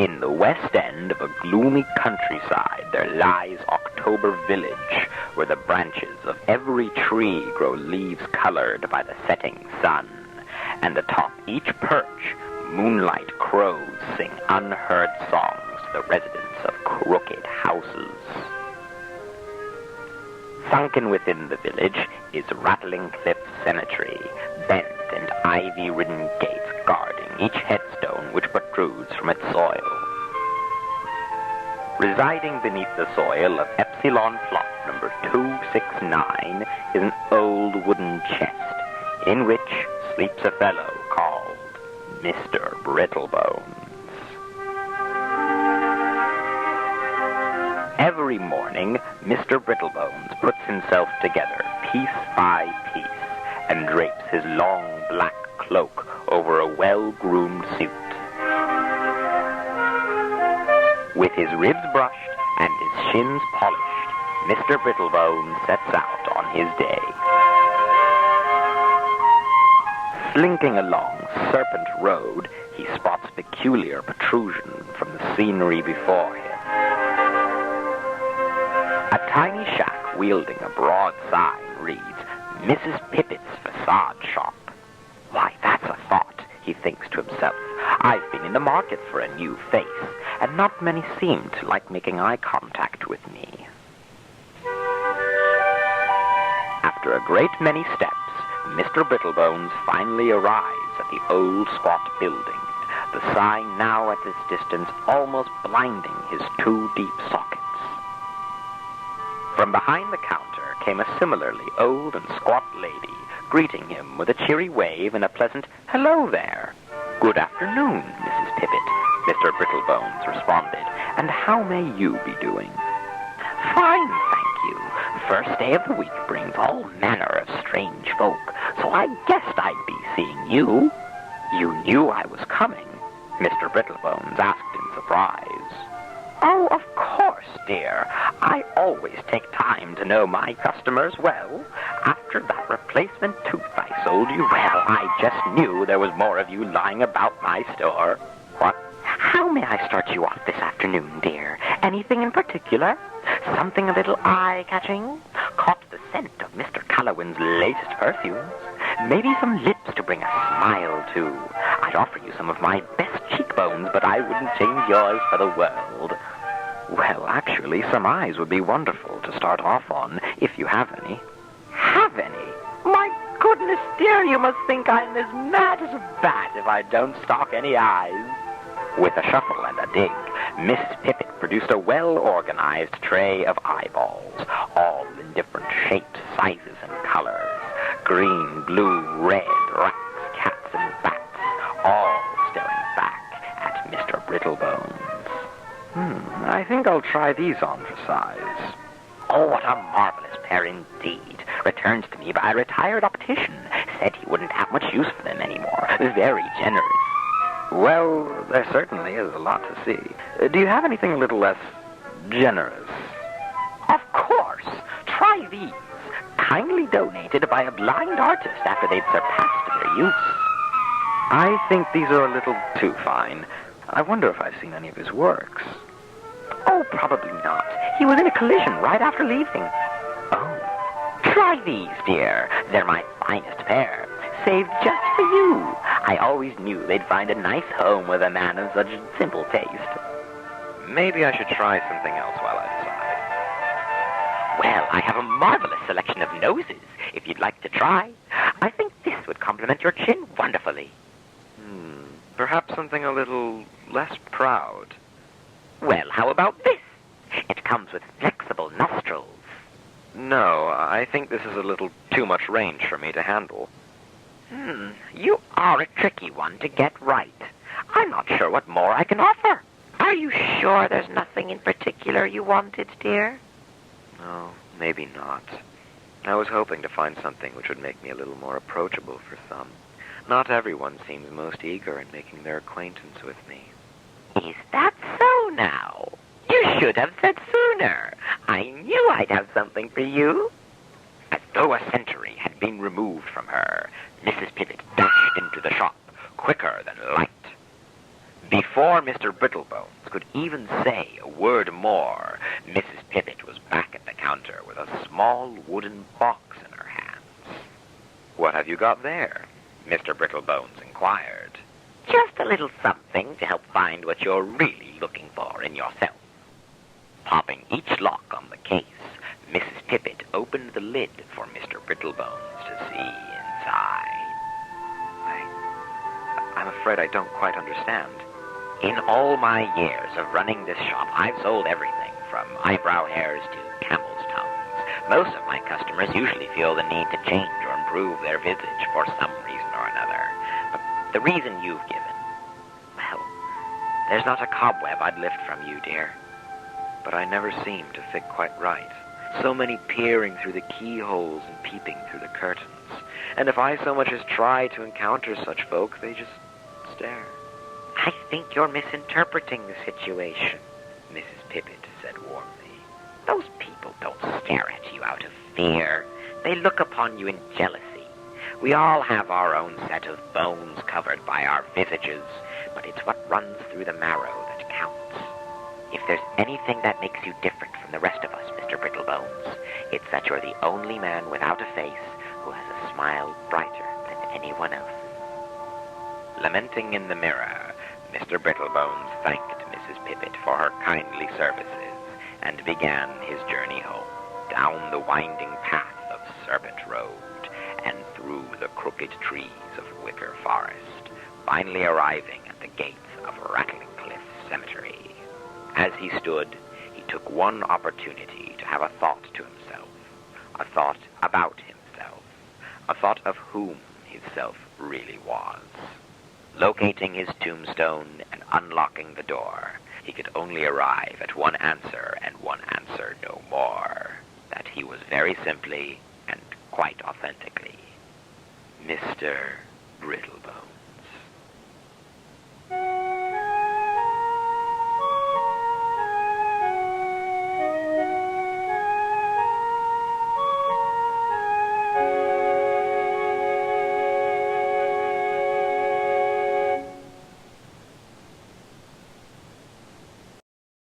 In the west end of a gloomy countryside, there lies October Village, where the branches of every tree grow leaves colored by the setting sun, and atop each perch, moonlight crows sing unheard songs to the residents of crooked houses. Sunken within the village is Rattling Cliff Cemetery, bent and ivy-ridden gates guarding each headstone which protrudes from its soil. Residing beneath the soil of Epsilon Plot number 269 is an old wooden chest, in which sleeps a fellow called Mr. Brittlebones. Every morning, Mr. Brittlebones puts himself together piece by piece and drapes his long black cloak over a well-groomed suit. With his ribs brushed and his shins polished, Mr. Brittlebones sets out on his day. Slinking along Serpent Road, he spots peculiar protrusion from the scenery before him. A tiny shack wielding a broad sign reads, Mrs. Pippet's Façade Shop. Why, that's a thought, he thinks to himself. I've been in the market for a new face, and not many seem to like making eye contact with me. After a great many steps, Mr. Brittlebones finally arrives at the old squat building, the sign now at this distance almost blinding his two deep sockets. From behind the counter came a similarly old and squat lady, greeting him with a cheery wave and a pleasant, "Hello there." "Good afternoon, Mrs. Pippet," Mr. Brittlebones responded. "And how may you be doing?" "Fine, thank you. First day of the week brings all manner of strange folk, so I guessed I'd be seeing you." "You knew I was coming?" Mr. Brittlebones asked in surprise. "Oh, of course, dear. I always take time to know my customers well. After that replacement tooth I sold you, well, I just knew there was more of you lying about my store." "What? How may I start you off this afternoon, dear? Anything in particular? Something a little eye-catching? Caught the scent of Mr. Callowin's latest perfumes? Maybe some lips to bring a smile to? I'd offer you some of my best cheekbones, but I wouldn't change yours for the world." "Well, actually, some eyes would be wonderful to start off on, if you have any." "Have any? My goodness, dear, you must think I'm as mad as a bat if I don't stock any eyes." With a shuffle and a dig, Mrs. Pippet produced a well-organized tray of eyeballs, all in different shapes, sizes, and colors. Green, blue, red, rats, cats, and bats, all staring back at Mr. Brittlebones. I think I'll try these on for size." "Oh, what a marvelous pair indeed. Returned to me by a retired optician. Said he wouldn't have much use for them anymore. Very generous." "Well, there certainly is a lot to see. Do you have anything a little less generous?" "Of course. Try these. Kindly donated by a blind artist after they'd surpassed their use." "I think these are a little too fine. I wonder if I've seen any of his works." "Oh, probably not. He was in a collision right after leaving." "Oh. Try these, dear. They're my finest pair. Saved just for you. I always knew they'd find a nice home with a man of such simple taste." "Maybe I should try something else while I decide." "Well, I have a marvelous selection of noses, if you'd like to try. I think this would complement your chin wonderfully." Perhaps something a little less proud." "Well, how about this? It comes with flexible nostrils." No, I think this is a little too much range for me to handle. You are a tricky one to get right. I'm not sure what more I can offer. Are you sure there's nothing in particular you wanted, dear?" No, maybe not. I was hoping to find something which would make me a little more approachable for some. Not everyone seems most eager in making their acquaintance with me. "Is that so now? You should have said sooner. I knew I'd have something for you." As though a century had been removed from her, Mrs. Pippet dashed into the shop, quicker than light. Before before Mr. Brittlebones could even say a word more, Mrs. Pippet was back at the counter with a small wooden box in her hands. What have you got there? Mr. Brittlebones inquired. Just a little something to help find what you're really looking for in yourself. Popping each lock on the case, Mrs. Pippet opened the lid for Mr. Brittlebones to see inside. I'm afraid I don't quite understand. In all my years of running this shop, I've sold everything from eyebrow hairs to camel's tongues. Most of my customers usually feel the need to change or improve their visage for some reason or another. But the reason you've given, well, there's not a cobweb I'd lift from you, dear. But I never seem to fit quite right. So many peering through the keyholes and peeping through the curtains. And if I so much as try to encounter such folk, they just stare. I think you're misinterpreting the situation, Mrs. Pippet said warmly. Those people don't stare at you out of fear. They look upon you in jealousy. We all have our own set of bones covered by our visages, but it's what runs through the marrow that counts. If there's anything that makes you different from the rest of us, Mr. Brittlebones, it's that you're the only man without a face who has a smile brighter than anyone else. Lamenting in the mirror, Mr. Brittlebones thanked Mrs. Pippet for her kindly services and began his journey home, down the winding path of Serpent Road and through the crooked trees of Wicker Forest, finally arriving at the gates of Rattling Cliff Cemetery. As he stood, he took one opportunity to have a thought to himself, a thought about himself, a thought of whom himself really was. Locating his tombstone and unlocking the door, he could only arrive at one answer and one answer no more, that he was very simply and quite authentically Mr. Brittlebones.